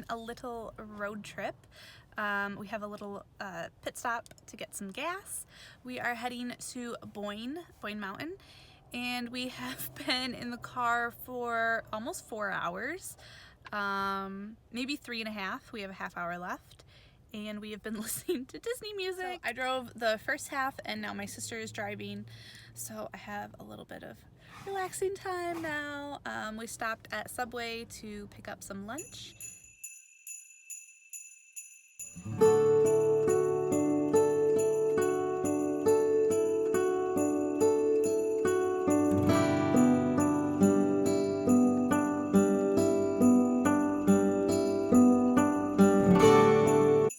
doing a little road trip. We have a little pit stop to get some gas. We are heading to Boyne Mountain, and we have been in the car for almost 4 hours, maybe 3.5. We have a half hour left, and we have been listening to Disney music. So I drove the first half, and now my sister is driving, so I have a little bit of relaxing time now. We stopped at Subway to pick up some lunch.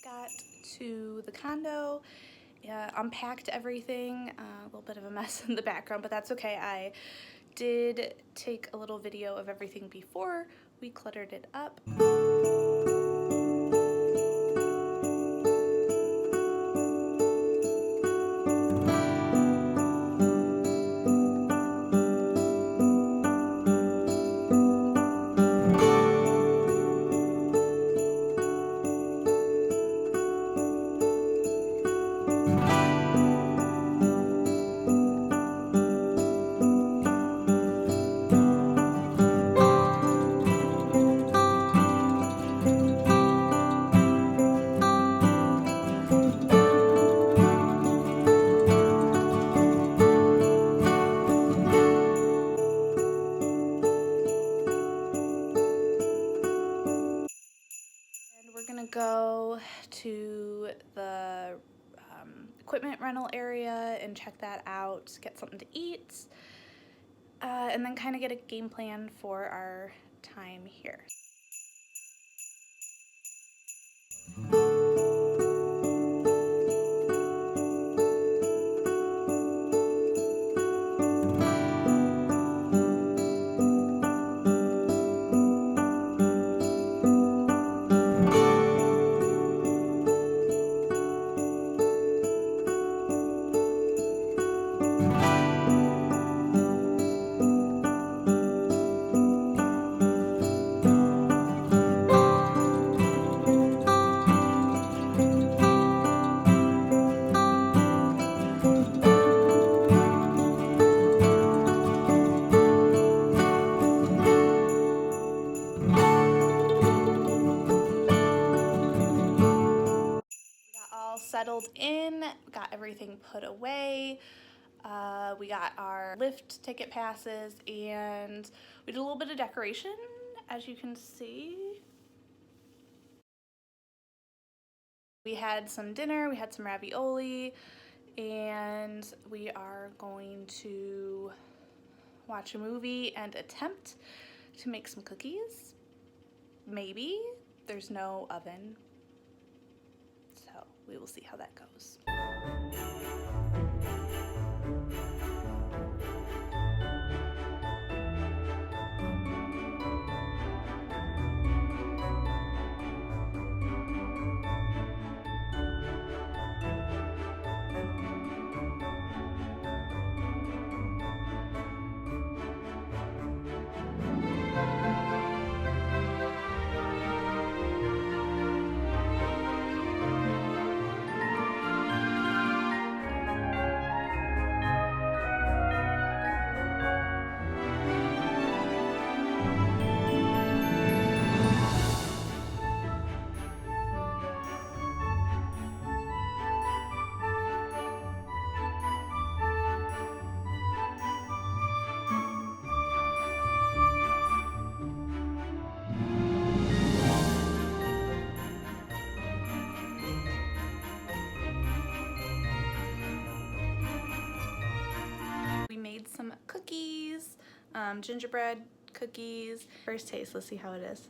Got to the condo. Unpacked everything, a little bit of a mess in the background, but that's okay. I did take a little video of everything before we cluttered it up. We're gonna go to the equipment rental area and check that out, get something to eat, and then kind of get a game plan for our time here. Settled in, got everything put away. We got our lift ticket passes, and we did a little bit of decoration, as you can see. We had some dinner, we had some ravioli, and we are going to watch a movie and attempt to make some cookies. Maybe. There's no oven, so we will see how that goes. Some cookies, gingerbread cookies. First taste, let's see how it is.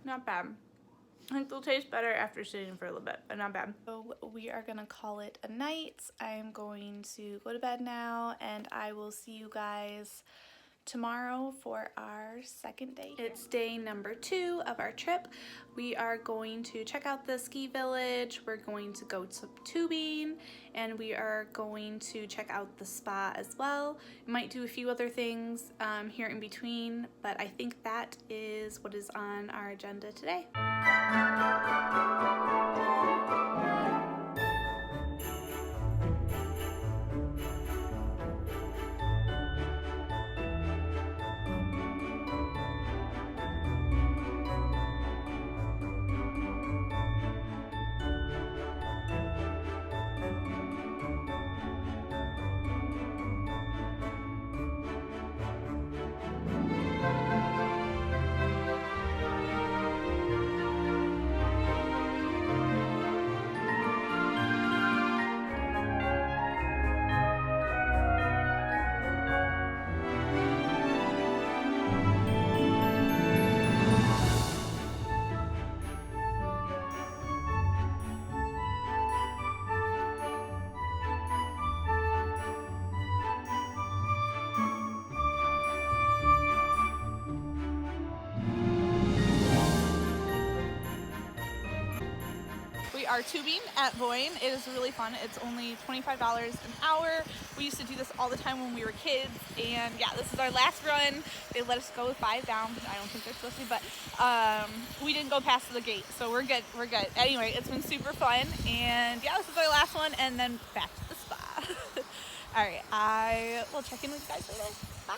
Not bad. I think they'll taste better after sitting for a little bit, but not bad. So we are gonna call it a night. I'm going to go to bed now, and I will see you guys tomorrow for our second day. It's day number 2 of our trip. We are going to check out the ski village, we're going to go to tubing, and we are going to check out the spa as well. We might do a few other things here in between, but I think that is what is on our agenda today. We are tubing at Boyne. It is really fun. It's only $25 an hour. We used to do this all the time when we were kids, and yeah, this is our last run. They let us go with 5 down, which I don't think they're supposed to, but we didn't go past the gate, so we're good. Anyway, it's been super fun, and yeah, this is our last one, and then back to the spa. All right, I will check in with you guys later. Bye.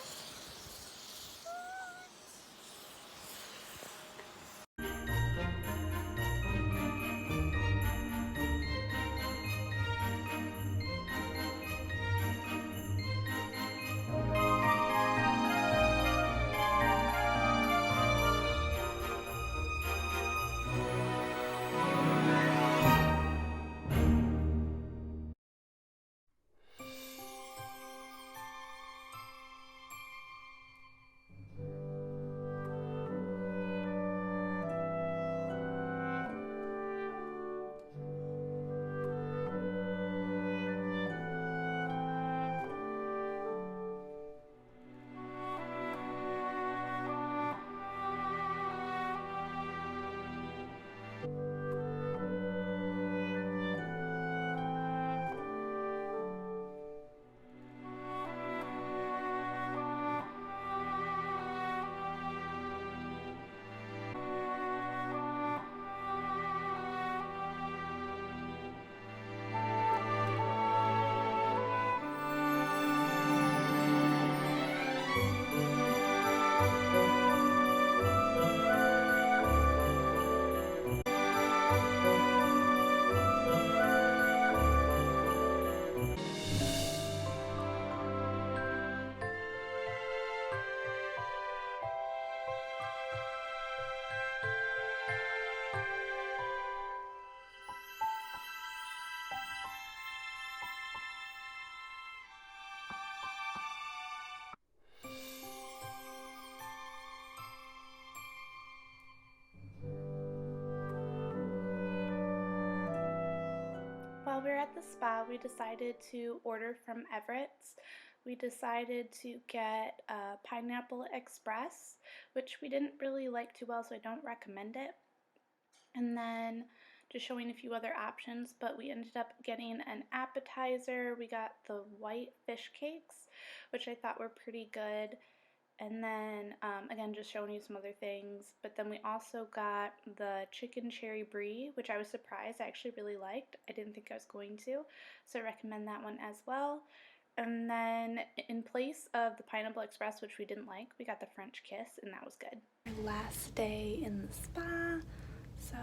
While we were at the spa, we decided to order from Everett's. We decided to get a Pineapple Express, which we didn't really like too well, so I don't recommend it. And then just showing a few other options, but we ended up getting an appetizer. We got the white fish cakes, which I thought were pretty good. And then, again, just showing you some other things. But then we also got the chicken cherry brie, which I was surprised I actually really liked. I didn't think I was going to, so I recommend that one as well. And then in place of the Pineapple Express, which we didn't like, we got the French Kiss, and that was good. Our last day in the spa, so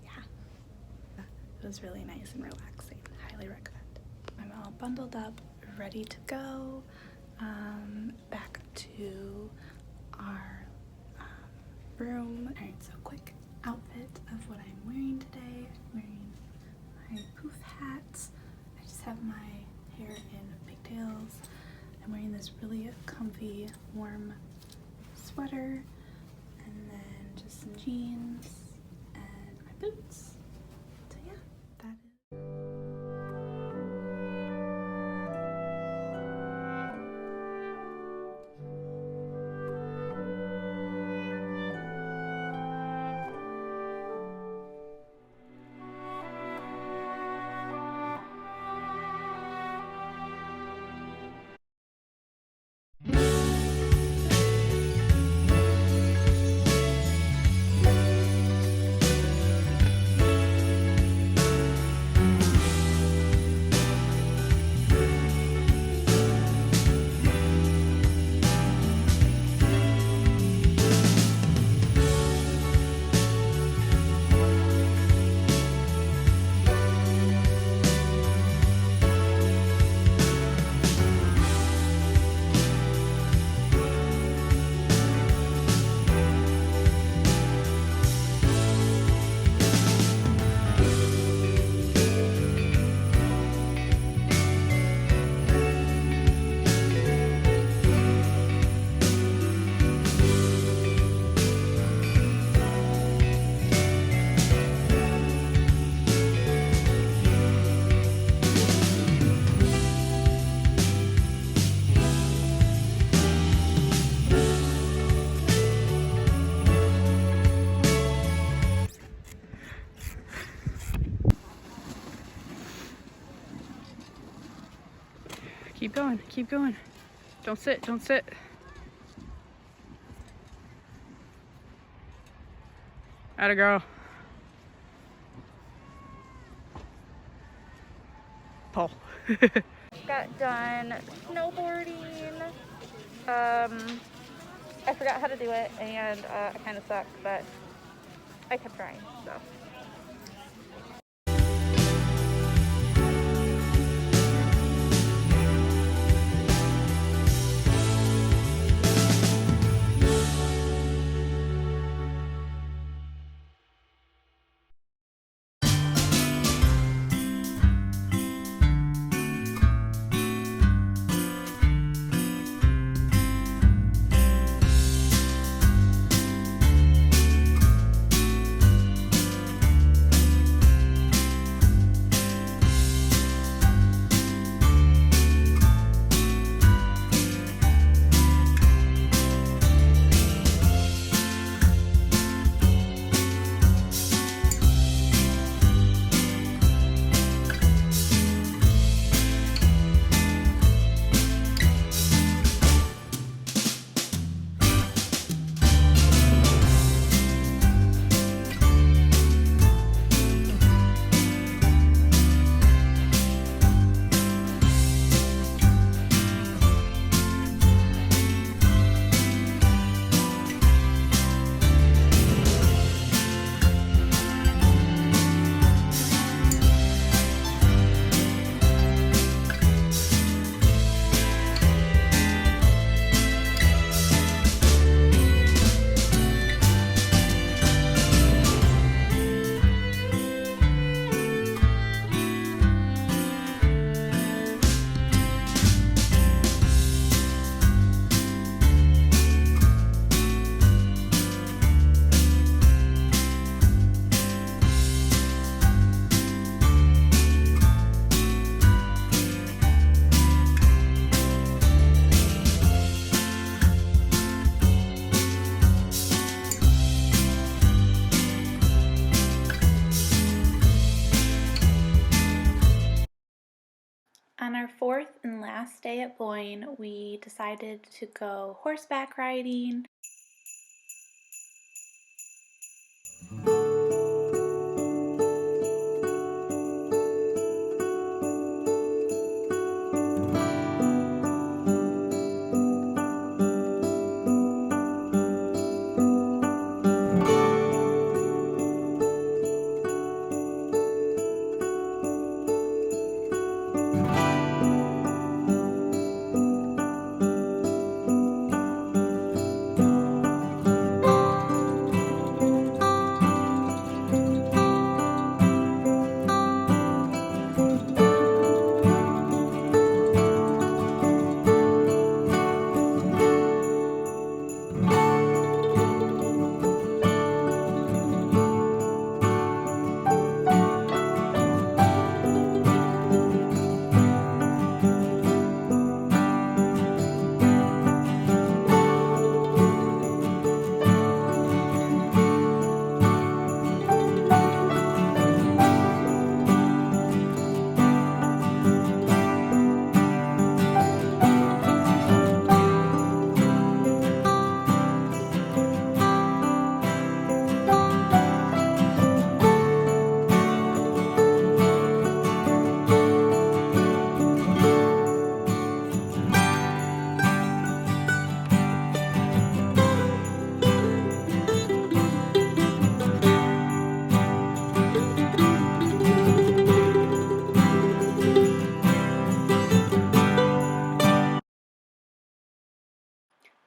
yeah, it was really nice and relaxing. Highly recommend. I'm all bundled up, ready to go. Back to our room. Alright, so quick outfit of what I'm wearing today. I'm wearing my poof hat. I just have my hair in pigtails. I'm wearing this really comfy, warm sweater, and then just some jeans and my boots. So yeah, that is. Keep going, keep going. Don't sit, don't sit. Atta girl. Pull. Got done snowboarding. I forgot how to do it, and I kind of sucked, but I kept trying, so. On our fourth and last day at Boyne, we decided to go horseback riding.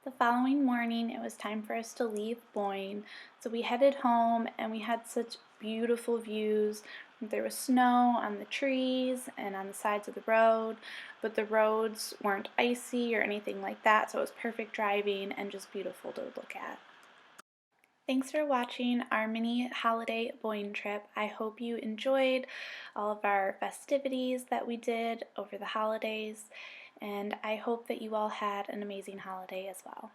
The following morning, it was time for us to leave Boyne, so we headed home and we had such beautiful views. There was snow on the trees and on the sides of the road, but the roads weren't icy or anything like that, so it was perfect driving and just beautiful to look at. Thanks for watching our mini holiday Boyne trip. I hope you enjoyed all of our festivities that we did over the holidays, and I hope that you all had an amazing holiday as well.